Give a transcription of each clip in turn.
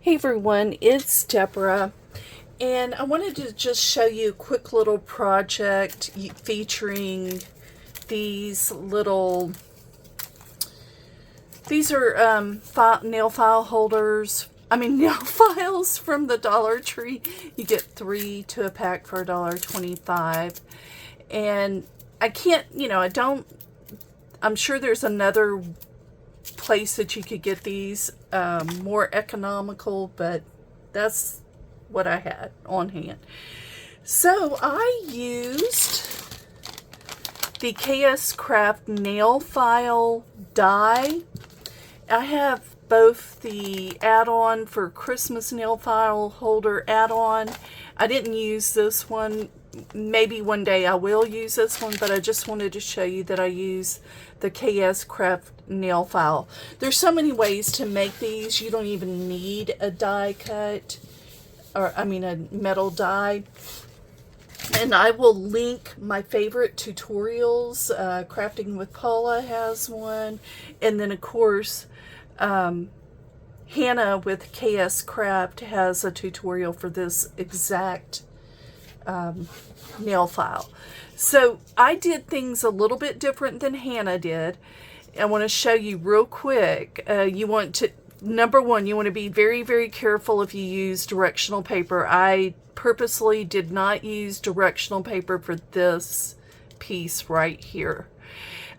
Hey everyone, it's Deborah, and I wanted to just show you a quick little project featuring these little, these are nail file holders, nail files from the Dollar Tree. You get 3 to a pack for $1.25, and I can't, I'm sure there's another place that you could get these more economical, but that's what I had on hand. So I used the KS Craft nail file die. I have both the add-on for Christmas nail file holder add-on. I didn't use this one. Maybe one day I will use this one, but I just wanted to show you that I use the KS Craft nail file. There's so many ways to make these. You don't even need a die cut, or a metal die. And I will link my favorite tutorials. Crafting with Paula has one, and then of course Hannah with KS Craft has a tutorial for this exact nail file. So I did things a little bit different than Hannah did. I want to show you real quick. Number one, you want to be very, very careful if you use directional paper. I purposely did not use directional paper for this piece right here.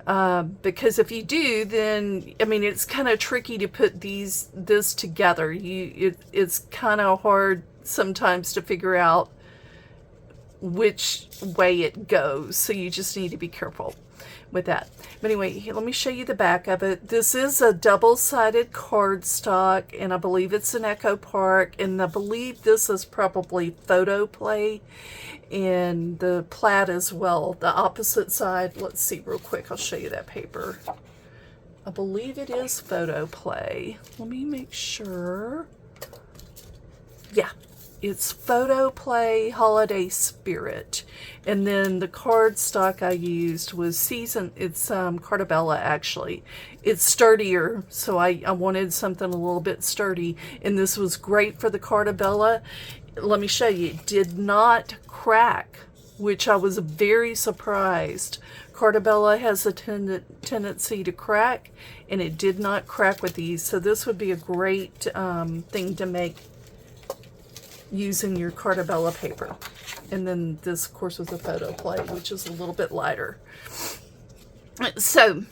Because if you do, then, it's kind of tricky to put this together. It's kind of hard sometimes to figure out which way it goes, so you just need to be careful with that. But anyway, let me show you the back of it. This is a double-sided cardstock, and I believe it's an Echo Park, and I believe this is probably photo play, and the plaid as well, the opposite side. Let's see real quick, I'll show you that paper. I believe it is photo play. Let me make sure. Yeah, it's Photo Play Holiday Spirit. And then the cardstock I used was it's Cartabella actually. It's sturdier, so I wanted something a little bit sturdy, and this was great for the Cartabella. Let me show you. It did not crack, which I was very surprised. Cartabella has a tendency to crack, and it did not crack with these, so this would be a great thing to make using your Cartabella paper. And then this, of course, was a photo play, which is a little bit lighter. So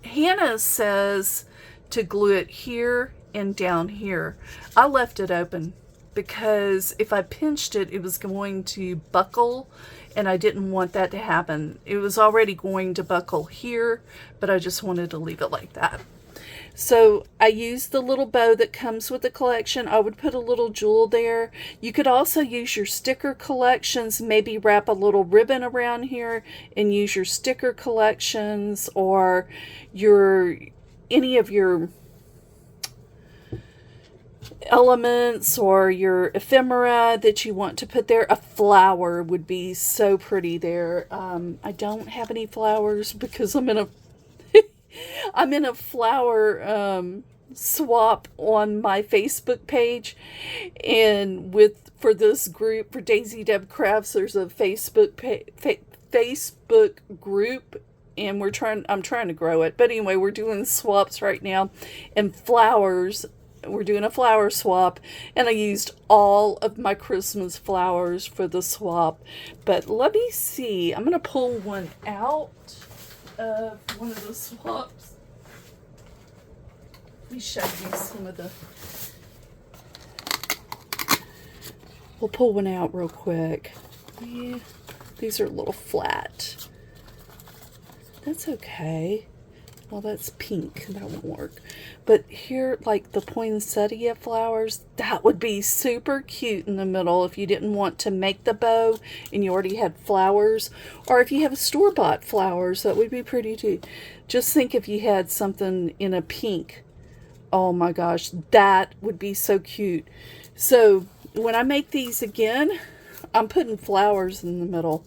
Hannah says to glue it here and down here. I left it open because if I pinched it, it was going to buckle, and I didn't want that to happen. It was already going to buckle here, but I just wanted to leave it like that. So I used the little bow that comes with the collection. I would put a little jewel there. You could also use your sticker collections, maybe wrap a little ribbon around here and use your sticker collections, or any of your elements or your ephemera that you want to put there. A flower would be so pretty there. I don't have any flowers because I'm in a flower swap on my Facebook page, and for this group, for Daisy Deb Crafts, there's a Facebook group, and I'm trying to grow it. But anyway, we're doing swaps right now, and flowers. We're doing a flower swap, and I used all of my Christmas flowers for the swap. But let me see. I'm gonna pull one out of one of the swaps. Let me show you some of the... We'll pull one out real quick. Yeah, these are a little flat. That's okay. Well, that's pink. That won't work. But here, like the poinsettia flowers, that would be super cute in the middle if you didn't want to make the bow and you already had flowers. Or if you have store-bought flowers, that would be pretty too. Just think if you had something in a pink. Oh my gosh, that would be so cute. So when I make these again, I'm putting flowers in the middle.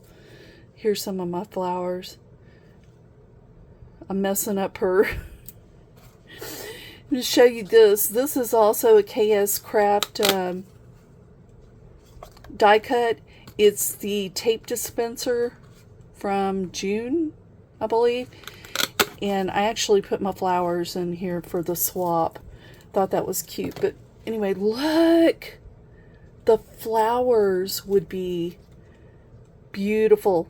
Here's some of my flowers. I'm messing up her going to show you this. This is also a KS Craft die cut. It's the tape dispenser from June, I believe. And I actually put my flowers in here for the swap. Thought that was cute. But anyway, look. The flowers would be beautiful.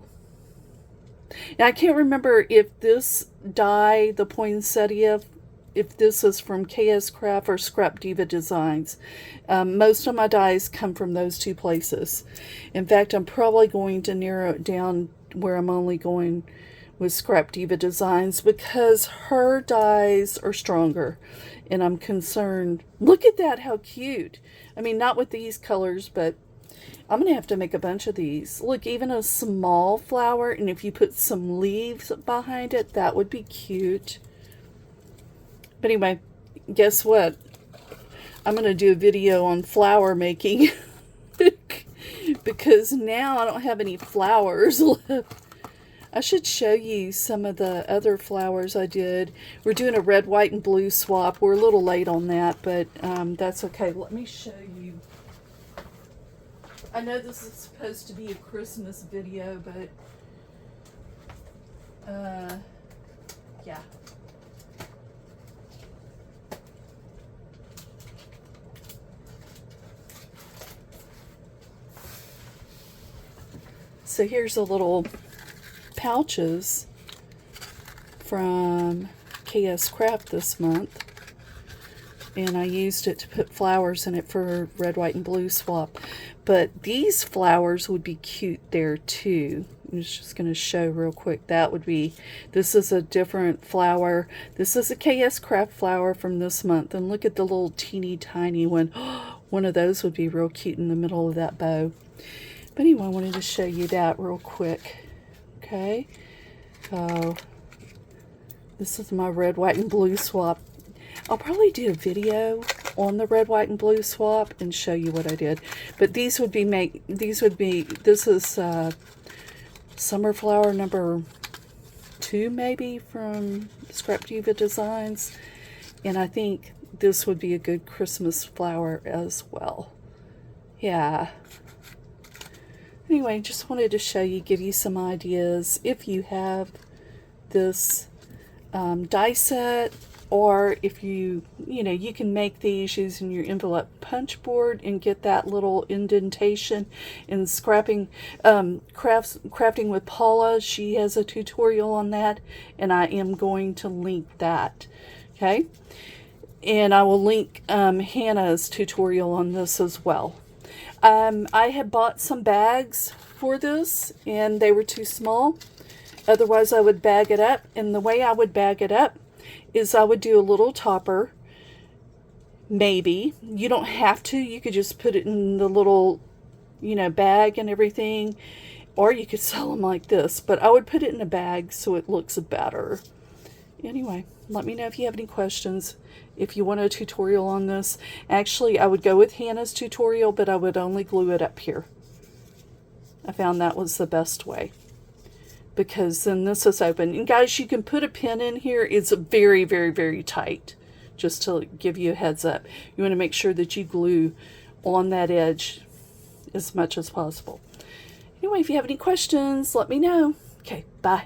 Now, I can't remember if this die, the poinsettia, if this is from KS Craft or Scrap Diva Designs. Most of my dies come from those two places. In fact, I'm probably going to narrow it down where I'm only going with Scrap Diva Designs because her dies are stronger. And I'm concerned. Look at that, how cute. I mean, not with these colors, but I'm going to have to make a bunch of these. Look, even a small flower, and if you put some leaves behind it, that would be cute. But anyway, guess what? I'm going to do a video on flower making because now I don't have any flowers left. I should show you some of the other flowers I did. We're doing a red, white, and blue swap. We're a little late on that, but that's okay. Let me show you. I know this is supposed to be a Christmas video, but yeah. So here's a little pouches from KS Craft this month, and I used it to put flowers in it for red, white, and blue swap. But these flowers would be cute there too. I'm just going to show real quick. That would be, this is a different flower. This is a KS Craft flower from this month, and look at the little teeny tiny one. One of those would be real cute in the middle of that bow. But anyway, I wanted to show you that real quick. Okay, so this is my red, white, and blue swap. I'll probably do a video on the red, white, and blue swap and show you what I did. But these would be this is Summer Flower number 2 maybe from Scrap Diva Designs. And I think this would be a good Christmas flower as well. Yeah. Anyway, just wanted to show you, give you some ideas. If you have this die set, or if you can make these using your envelope punch board and get that little indentation in crafting with Paula. She has a tutorial on that, and I am going to link that. Okay, and I will link Hannah's tutorial on this as well. I had bought some bags for this, and they were too small. Otherwise, I would bag it up. And the way I would bag it up is I would do a little topper. Maybe. You don't have to. You could just put it in the little, bag and everything. Or you could sell them like this. But I would put it in a bag so it looks better. Anyway, let me know if you have any questions. If you want a tutorial on this, actually I would go with Hannah's tutorial, but I would only glue it up here. I found that was the best way, because then this is open. And guys, you can put a pin in here. It's very, very, very tight, just to give you a heads up. You want to make sure that you glue on that edge as much as possible. Anyway, if you have any questions, let me know. Okay, bye.